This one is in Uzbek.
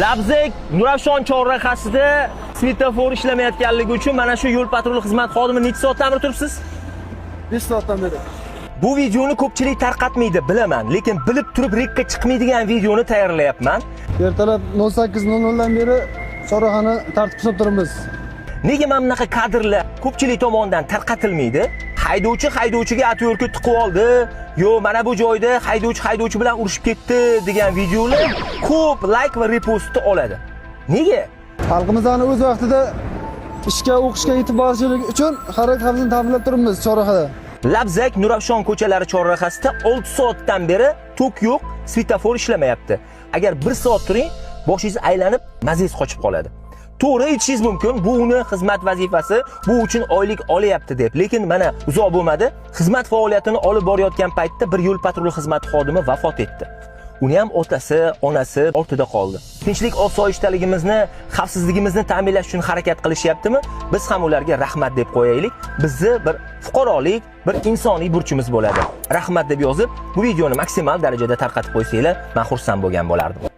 Labzek Nurafshon chorrahasida svetofor ishlamayotganligi uchun mana shu yo'l patrul xizmat xodimi necha soatdan beri turibsiz? 5 soatdan beri. Bu videoni ko'pchilik tarqatmaydi, bilaman, lekin bilib turib rekka chiqmaydigan videoni tayyorlayapman. Ertalab 08:00 dan beri chorrahani tartib qilib turibmiz. Nega mana bunaqa kadrlar ko'pchilik tomonidan tarqatilmaydi? Haydovchiga atyorka tiqib oldi, yo mana bu joyda haydovchi bilan urushib ketdi degan videolar ko'p like va repostni oladi. Nega? Xalqimizni o'z vaqtida ishga, o'qishga yetib borishligi uchun xavfsizlikni ta'minlab turibmiz chorrahada. Labzak Nurafshon ko'chalari chorrahasida 6 soatdan beri tok yo'q, svetofor ishlamayapti. Agar 1 soat turing, boshingiz aylanib, mazangiz qochib qoladi. To'g'ri aytishingiz mumkin, bu uni xizmat vazifasi, bu uchun oylik olyapti deb. Lekin mana uzoq bo'lmadi, xizmat faoliyatini olib borayotgan paytda bir yo'l patrul xizmat xodimi vafot etdi. Uni ham otasi, onasi ortida qoldi. Tinchlik osoyishtaligimizni, xavfsizligimizni ta'minlash uchun harakat qilishyaptimi? Biz ham ularga rahmat deb qo'yaylik. Bizni bir fuqarolik, bir insoniy burchimiz bo'ladi. Rahmat deb yozib, bu videoni maksimal darajada tarqatib qo'ysanglar, men xursand bo'lgan bo'lardim.